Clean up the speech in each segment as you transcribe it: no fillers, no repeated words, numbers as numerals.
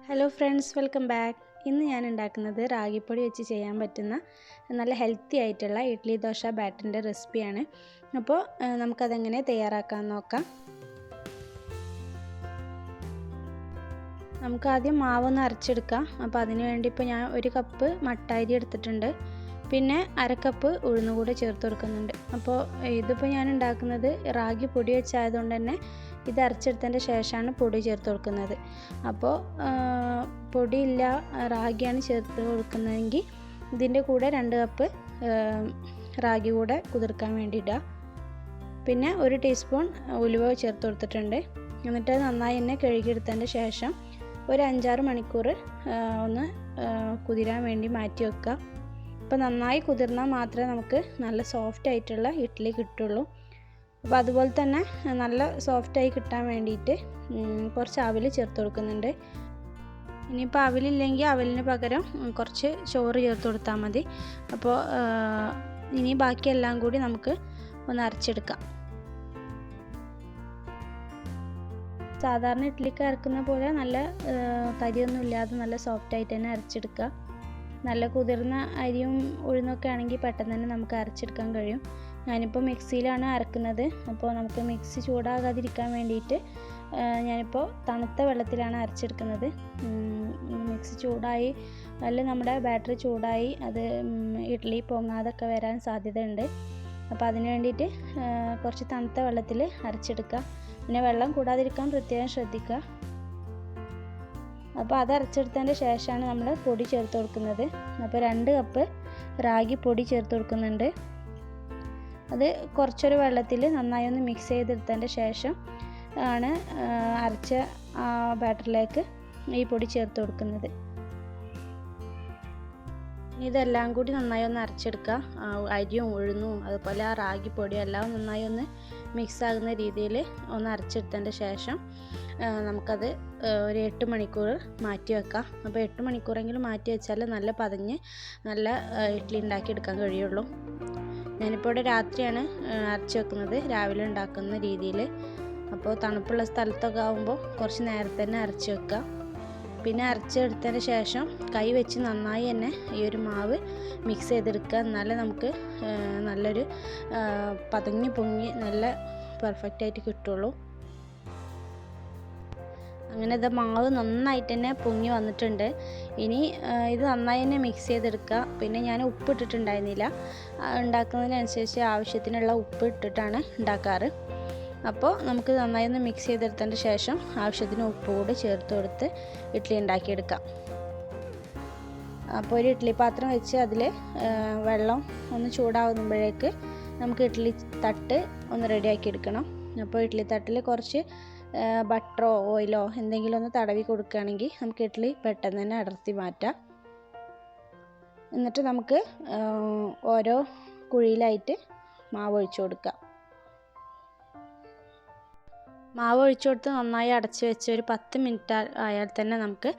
Hello friends, welcome back. ഇന്ന് ഞാൻ ഉണ്ടാക്കുന്നത് റാഗിപ്പൊടി വെച്ച് ചെയ്യാൻ പറ്റുന്ന നല്ല ഹെൽത്തി ആയിട്ടുള്ള ഇഡ്ഡലി ദോശ ബാറ്ററിൻ്റെ റെസിപ്പിയാണ്. അപ്പോൾ നമുക്കതെങ്ങനെ തയ്യാറാക്കാമെന്ന് നോക്കാം. നമുക്ക് ആദ്യം മാവൊന്ന് അരച്ചെടുക്കാം. അപ്പോൾ അതിന് വേണ്ടി ഇപ്പോൾ ഞാൻ 1 കപ്പ് മട്ട അരി എടുത്തിട്ടുണ്ട്. പിന്നെ 1/2 കപ്പ് ഉഴുന്ന് കൂടെ ചേർത്ത് കൊടുക്കുന്നുണ്ട്. അപ്പോൾ ഇതിപ്പോൾ ഞാൻ ഉണ്ടാക്കുന്നത് റാഗി പൊടി വെച്ചായതുകൊണ്ട് തന്നെ ഇത് അരച്ചെടുത്തതിൻ്റെ ശേഷമാണ് പൊടി ചേർത്ത് കൊടുക്കുന്നത്. അപ്പോൾ പൊടിയില്ല റാഗിയാണ് ചേർത്ത് കൊടുക്കുന്നതെങ്കിൽ ഇതിൻ്റെ കൂടെ 2 കപ്പ് റാഗി കൂടെ കുതിർക്കാൻ വേണ്ടിയിടുക. പിന്നെ 1 ടീസ്പൂൺ ഉലുവ ചേർത്ത് കൊടുത്തിട്ടുണ്ട്. എന്നിട്ട് നന്നായി തന്നെ കഴുകിയെടുത്തതിൻ്റെ ശേഷം ഒരു 5-6 മണിക്കൂർ ഒന്ന് കുതിരാൻ വേണ്ടി മാറ്റി വെക്കുക. അപ്പോൾ നന്നായി കുതിർന്നാൽ മാത്രമേ നമുക്ക് നല്ല സോഫ്റ്റ് ആയിട്ടുള്ള ഇഡ്ഡലി കിട്ടുള്ളൂ. അപ്പോൾ അതുപോലെ തന്നെ നല്ല സോഫ്റ്റായി കിട്ടാൻ വേണ്ടിയിട്ട് കുറച്ച് അവിൽ ചേർത്ത് കൊടുക്കുന്നുണ്ട്. ഇനിയിപ്പോൾ അവിലില്ലെങ്കിൽ അവലിന് പകരം കുറച്ച് ചോറ് ചേർത്ത് കൊടുത്താൽ മതി. അപ്പോൾ ഇനി ബാക്കിയെല്ലാം കൂടി നമുക്ക് ഒന്ന് അരച്ചെടുക്കാം. സാധാരണ ഇഡ്ഡലിക്ക് അരക്കുന്ന പോലെ നല്ല തരിയൊന്നും ഇല്ലാതെ നല്ല സോഫ്റ്റായിട്ട് തന്നെ അരച്ചെടുക്കുക. നല്ല കുതിർന്ന അരിയും ഉഴുന്നൊക്കെ ആണെങ്കിൽ പെട്ടെന്ന് തന്നെ നമുക്ക് അരച്ചെടുക്കാൻ കഴിയും. ഞാനിപ്പോൾ മിക്സിയിലാണ് അരക്കുന്നത്. അപ്പോൾ നമുക്ക് മിക്സി ചൂടാകാതിരിക്കാൻ വേണ്ടിയിട്ട് ഞാനിപ്പോൾ തണുത്ത വെള്ളത്തിലാണ് അരച്ചെടുക്കുന്നത്. മിക്സി ചൂടായി അല്ലെങ്കിൽ നമ്മുടെ ബാറ്ററി ചൂടായി അത് ഇഡ്ഡലി പൊങ്ങാതൊക്കെ വരാൻ സാധ്യതയുണ്ട്. അപ്പോൾ അതിന് വേണ്ടിയിട്ട് കുറച്ച് തണുത്ത വെള്ളത്തിൽ അരച്ചെടുക്കുക. പിന്നെ വെള്ളം കൂടാതിരിക്കാൻ പ്രത്യേകം ശ്രദ്ധിക്കുക. അപ്പോൾ അത് അരച്ചെടുത്തതിൻ്റെ ശേഷമാണ് നമ്മൾ പൊടി ചേർത്ത് കൊടുക്കുന്നത്. അപ്പോൾ 2 കപ്പ് റാഗി പൊടി ചേർത്ത് കൊടുക്കുന്നുണ്ട്. അത് കുറച്ചൊരു വെള്ളത്തിൽ നന്നായി ഒന്ന് മിക്സ് ചെയ്തെടുത്തതിൻ്റെ ശേഷം ആണ് അരച്ച ബാറ്ററിലേക്ക് ഈ പൊടി ചേർത്ത് കൊടുക്കുന്നത്. ഇതെല്ലാം കൂടി നന്നായി ഒന്ന് അരച്ചെടുക്കുക. അരിയും ഉഴുന്നും അതുപോലെ ആ റാഗി പൊടിയും എല്ലാം നന്നായി ഒന്ന് മിക്സ് ആകുന്ന രീതിയിൽ ഒന്ന് അരച്ചെടുത്തതിൻ്റെ ശേഷം നമുക്കത് ഒരു 8 മണിക്കൂർ മാറ്റി വെക്കാം. അപ്പോൾ 8 മണിക്കൂറെങ്കിലും മാറ്റി വെച്ചാൽ നല്ല പതഞ്ഞ് നല്ല ഇഡ്ഡലി ഉണ്ടാക്കിയെടുക്കാൻ കഴിയുള്ളൂ. ഞാനിപ്പോൾ ഇവിടെ രാത്രിയാണ് അരച്ച് വെക്കുന്നത്, രാവിലെ ഉണ്ടാക്കുന്ന രീതിയിൽ. അപ്പോൾ തണുപ്പുള്ള സ്ഥലത്തൊക്കെ ആകുമ്പോൾ കുറച്ച് നേരത്തെ തന്നെ അരച്ച് വെക്കുക. പിന്നെ അരച്ചെടുത്തതിന് ശേഷം കൈ വെച്ച് നന്നായി തന്നെ ഈ ഒരു മാവ് മിക്സ് ചെയ്തെടുക്കുക. എന്നാലേ നമുക്ക് നല്ലൊരു പതഞ്ഞ് പൊങ്ങി നല്ല പെർഫെക്റ്റായിട്ട് കിട്ടുള്ളൂ. അങ്ങനെ ഇത് മാവ് നന്നായിട്ട് തന്നെ പൊങ്ങി വന്നിട്ടുണ്ട്. ഇനി ഇത് നന്നായി തന്നെ മിക്സ് ചെയ്തെടുക്കുക. പിന്നെ ഞാൻ ഉപ്പ് ഇട്ടിട്ടുണ്ടായിരുന്നില്ല. ഉണ്ടാക്കുന്നതിനനുസരിച്ച് ആവശ്യത്തിനുള്ള ഉപ്പ് ഇട്ടിട്ടാണ് ഉണ്ടാക്കാറ്. അപ്പോൾ നമുക്ക് നന്നായി ഒന്ന് മിക്സ് ചെയ്തെടുത്തതിൻ്റെ ശേഷം ആവശ്യത്തിന് ഉപ്പ് കൂടി ചേർത്ത് കൊടുത്ത് ഇഡ്ഡലി ഉണ്ടാക്കിയെടുക്കാം. അപ്പോൾ ഒരു ഇഡ്ഡലി പാത്രം വെച്ച് അതിൽ വെള്ളം ഒന്ന് ചൂടാവുമ്പോഴേക്ക് നമുക്ക് ഇഡ്ഡലി തട്ട് ഒന്ന് റെഡിയാക്കി എടുക്കണം. അപ്പോൾ ഇഡ്ഡലി തട്ടിൽ കുറച്ച് ബട്ടറോ ഓയിലോ എന്തെങ്കിലും ഒന്ന് തടവി കൊടുക്കുകയാണെങ്കിൽ നമുക്ക് ഇഡ്ഡലി പെട്ടെന്ന് തന്നെ അടർത്തി മാറ്റാം. എന്നിട്ട് നമുക്ക് ഓരോ കുഴിയിലായിട്ട് മാവ് ഒഴിച്ചു കൊടുക്കാം. മാവ് ഒഴിച്ചു കൊടുത്ത് നന്നായി അടച്ച് വെച്ച് ഒരു 10 മിനിറ്റ് ആയാൽ തന്നെ നമുക്ക്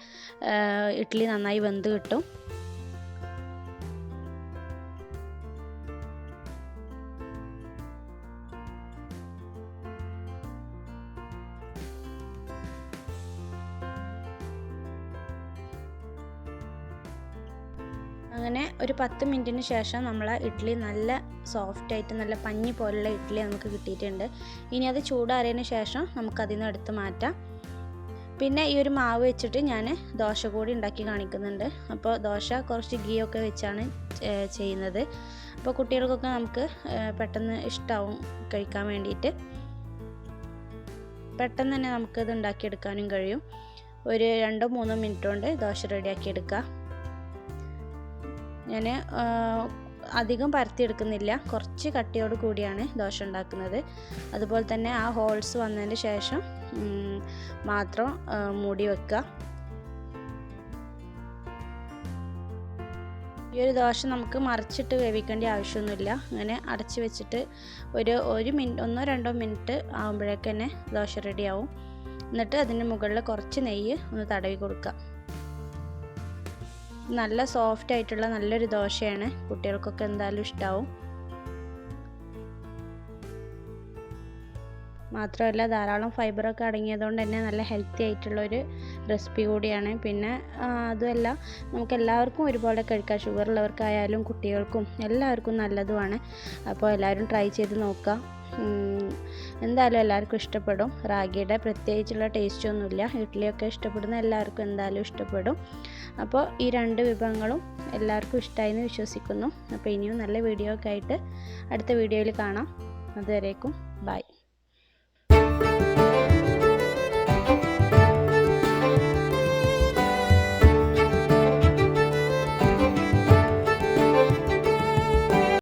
ഇഡ്ഡലി നന്നായി വെന്ത് കിട്ടും. അങ്ങനെ ഒരു 10 മിനിറ്റിന് ശേഷം നമ്മളെ ഇഡ്ഡലി നല്ല സോഫ്റ്റായിട്ട് നല്ല പഞ്ഞി പോലുള്ള ഇഡ്ഡലി നമുക്ക് കിട്ടിയിട്ടുണ്ട്. ഇനി അത് ചൂടാറിയതിന് ശേഷം നമുക്കതിൽ നിന്ന് എടുത്ത് മാറ്റാം. പിന്നെ ഈ ഒരു മാവ് വെച്ചിട്ട് ഞാൻ ദോശ കൂടി ഉണ്ടാക്കി കാണിക്കുന്നുണ്ട്. അപ്പോൾ ദോശ കുറച്ച് ഗീ ഒക്കെ വെച്ചാണ് ചെയ്യുന്നത്. അപ്പോൾ കുട്ടികൾക്കൊക്കെ നമുക്ക് പെട്ടെന്ന് ഇഷ്ടമാവും കഴിക്കാൻ വേണ്ടിയിട്ട്. പെട്ടെന്ന് തന്നെ നമുക്കത് ഉണ്ടാക്കിയെടുക്കാനും കഴിയും. ഒരു 2-3 മിനിറ്റ് കൊണ്ട് ദോശ റെഡിയാക്കി എടുക്കുക. ഞാൻ അധികം പരത്തിയെടുക്കുന്നില്ല, കുറച്ച് കട്ടിയോട് കൂടിയാണ് ദോശ ഉണ്ടാക്കുന്നത്. അതുപോലെ തന്നെ ആ ഹോൾസ് വന്നതിന് ശേഷം മാത്രം മൂടി വെക്കുക. ഈ ഒരു ദോശ നമുക്ക് മറിച്ചിട്ട് വേവിക്കേണ്ട ആവശ്യമൊന്നുമില്ല. അങ്ങനെ അടച്ച് വെച്ചിട്ട് ഒരു 1-2 മിനിറ്റ് ആകുമ്പോഴേക്ക് തന്നെ ദോശ റെഡിയാവും. എന്നിട്ട് അതിന് മുകളിൽ കുറച്ച് നെയ്യ് ഒന്ന് തടവി കൊടുക്കുക. നല്ല സോഫ്റ്റ് ആയിട്ടുള്ള നല്ലൊരു ദോശയാണ്. കുട്ടികൾക്കൊക്കെ എന്തായാലും ഇഷ്ടമാവും. മാത്രമല്ല ധാരാളം ഫൈബറൊക്കെ അടങ്ങിയതുകൊണ്ട് തന്നെ നല്ല ഹെൽത്തി ആയിട്ടുള്ളൊരു റെസിപ്പി കൂടിയാണ്. പിന്നെ അതുമല്ല നമുക്ക് എല്ലാവർക്കും ഒരുപോലെ കഴിക്കാം. ഷുഗർ ഉള്ളവർക്കായാലും കുട്ടികൾക്കും എല്ലാവർക്കും നല്ലതുമാണ്. അപ്പോൾ എല്ലാവരും ട്രൈ ചെയ്ത് നോക്കുക. എന്തായാലും എല്ലാവർക്കും ഇഷ്ടപ്പെടും. റാഗിയുടെ പ്രത്യേകിച്ചുള്ള ടേസ്റ്റൊന്നുമില്ല. ഇഡ്ഡലിയൊക്കെ ഇഷ്ടപ്പെടുന്ന എല്ലാവർക്കും എന്തായാലും ഇഷ്ടപ്പെടും. അപ്പോൾ ഈ 2 വിഭവങ്ങളും എല്ലാവർക്കും ഇഷ്ടമായി എന്ന് വിശ്വസിക്കുന്നു. അപ്പോൾ ഇനിയും നല്ല വീഡിയോ ഒക്കെ ആയിട്ട് അടുത്ത വീഡിയോയിൽ കാണാം. അതുവരേക്കും ബൈ.